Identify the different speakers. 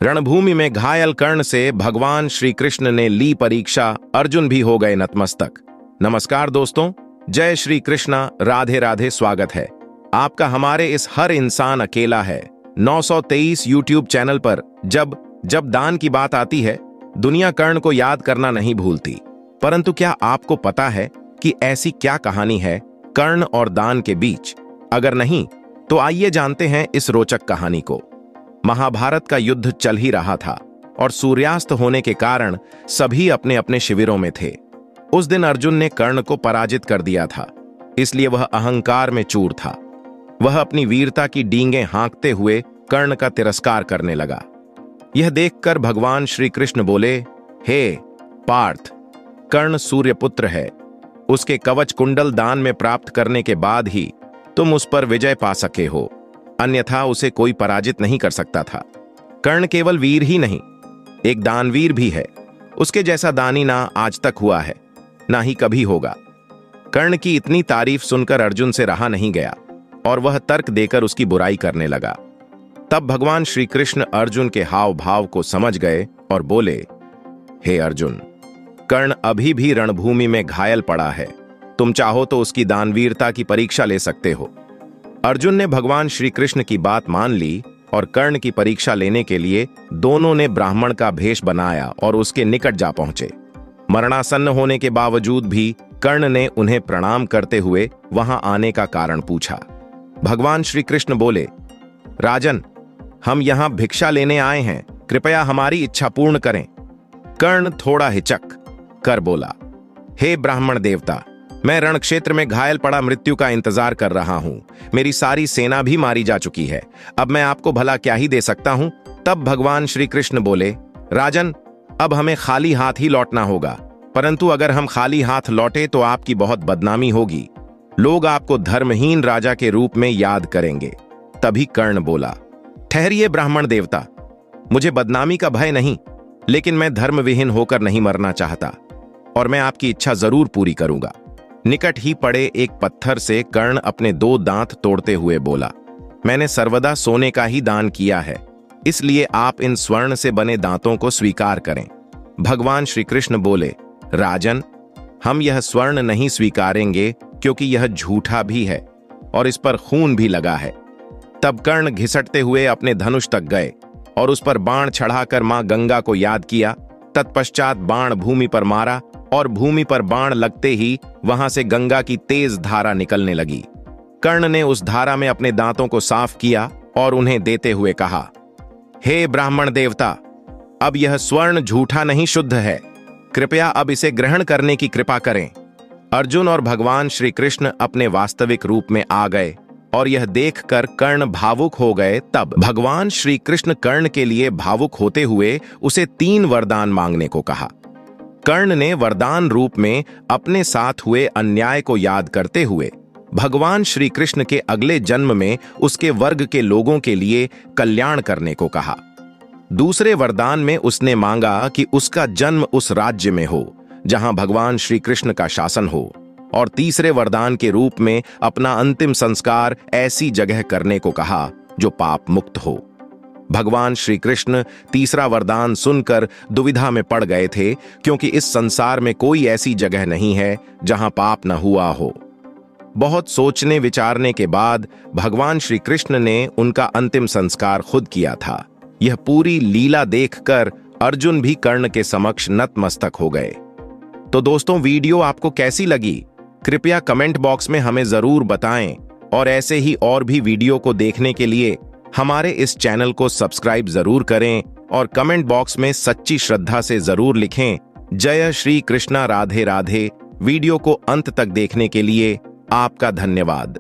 Speaker 1: रणभूमि में घायल कर्ण से भगवान श्री कृष्ण ने ली परीक्षा, अर्जुन भी हो गए नतमस्तक। नमस्कार दोस्तों, जय श्री कृष्णा, राधे राधे। स्वागत है आपका हमारे इस हर इंसान अकेला है 923 यूट्यूब चैनल पर। जब दान की बात आती है, दुनिया कर्ण को याद करना नहीं भूलती। परंतु क्या आपको पता है कि ऐसी क्या कहानी है कर्ण और दान के बीच? अगर नहीं तो आइए जानते हैं इस रोचक कहानी को। महाभारत का युद्ध चल ही रहा था और सूर्यास्त होने के कारण सभी अपने अपने शिविरों में थे। उस दिन अर्जुन ने कर्ण को पराजित कर दिया था, इसलिए वह अहंकार में चूर था। वह अपनी वीरता की डींगें हाँकते हुए कर्ण का तिरस्कार करने लगा। यह देखकर भगवान श्री कृष्ण बोले, हे पार्थ, कर्ण सूर्यपुत्र है। उसके कवच कुंडल दान में प्राप्त करने के बाद ही तुम उस पर विजय पा सके हो, अन्यथा उसे कोई पराजित नहीं कर सकता था। कर्ण केवल वीर ही नहीं, एक दानवीर भी है। उसके जैसा दानी ना आज तक हुआ है, ना ही कभी होगा। कर्ण की इतनी तारीफ सुनकर अर्जुन से रहा नहीं गया और वह तर्क देकर उसकी बुराई करने लगा। तब भगवान श्री कृष्ण अर्जुन के हाव भाव को समझ गए और बोले, हे अर्जुन, कर्ण अभी भी रणभूमि में घायल पड़ा है। तुम चाहो तो उसकी दानवीरता की परीक्षा ले सकते हो। अर्जुन ने भगवान श्री कृष्ण की बात मान ली और कर्ण की परीक्षा लेने के लिए दोनों ने ब्राह्मण का भेष बनाया और उसके निकट जा पहुंचे। मरणासन्न होने के बावजूद भी कर्ण ने उन्हें प्रणाम करते हुए वहां आने का कारण पूछा। भगवान श्री कृष्ण बोले, राजन, हम यहां भिक्षा लेने आए हैं, कृपया हमारी इच्छा पूर्ण करें। कर्ण थोड़ा हिचक कर बोला, हे ब्राह्मण देवता, मैं रणक्षेत्र में घायल पड़ा मृत्यु का इंतजार कर रहा हूं। मेरी सारी सेना भी मारी जा चुकी है। अब मैं आपको भला क्या ही दे सकता हूं? तब भगवान श्री कृष्ण बोले, राजन, अब हमें खाली हाथ ही लौटना होगा। परंतु अगर हम खाली हाथ लौटे तो आपकी बहुत बदनामी होगी। लोग आपको धर्महीन राजा के रूप में याद करेंगे। तभी कर्ण बोला, ठहरिए ब्राह्मण देवता, मुझे बदनामी का भय नहीं, लेकिन मैं धर्मविहीन होकर नहीं मरना चाहता और मैं आपकी इच्छा जरूर पूरी करूंगा। निकट ही पड़े एक पत्थर से कर्ण अपने 2 दांत तोड़ते हुए बोला, मैंने सर्वदा सोने का ही दान किया है, इसलिए आप इन स्वर्ण से बने दांतों को स्वीकार करें। भगवान श्री कृष्ण बोले, राजन, हम यह स्वर्ण नहीं स्वीकारेंगे क्योंकि यह झूठा भी है और इस पर खून भी लगा है। तब कर्ण घिसटते हुए अपने धनुष तक गए और उस पर बाण चढ़ाकर मां गंगा को याद किया। तत्पश्चात बाण भूमि पर मारा और भूमि पर बाण लगते ही वहां से गंगा की तेज धारा निकलने लगी। कर्ण ने उस धारा में अपने दांतों को साफ किया और उन्हें देते हुए कहा, हे ब्राह्मण देवता, अब यह स्वर्ण झूठा नहीं शुद्ध है, कृपया अब इसे ग्रहण करने की कृपा करें। अर्जुन और भगवान श्री कृष्ण अपने वास्तविक रूप में आ गए और यह देखकर कर्ण भावुक हो गए। तब भगवान श्री कृष्ण कर्ण के लिए भावुक होते हुए उसे 3 वरदान मांगने को कहा। कर्ण ने वरदान रूप में अपने साथ हुए अन्याय को याद करते हुए भगवान श्री कृष्ण के अगले जन्म में उसके वर्ग के लोगों के लिए कल्याण करने को कहा। दूसरे वरदान में उसने मांगा कि उसका जन्म उस राज्य में हो जहां भगवान श्री कृष्ण का शासन हो, और तीसरे वरदान के रूप में अपना अंतिम संस्कार ऐसी जगह करने को कहा जो पाप मुक्त हो। भगवान श्री कृष्ण तीसरा वरदान सुनकर दुविधा में पड़ गए थे, क्योंकि इस संसार में कोई ऐसी जगह नहीं है जहां पाप न हुआ हो। बहुत सोचने विचारने के बाद भगवान श्री कृष्ण ने उनका अंतिम संस्कार खुद किया था। यह पूरी लीला देखकर अर्जुन भी कर्ण के समक्ष नतमस्तक हो गए। तो दोस्तों, वीडियो आपको कैसी लगी? कृपया कमेंट बॉक्स में हमें जरूर बताएं और ऐसे ही और भी वीडियो को देखने के लिए हमारे इस चैनल को सब्सक्राइब जरूर करें और कमेंट बॉक्स में सच्ची श्रद्धा से जरूर लिखें, जय श्री कृष्णा, राधे राधे। वीडियो को अंत तक देखने के लिए आपका धन्यवाद।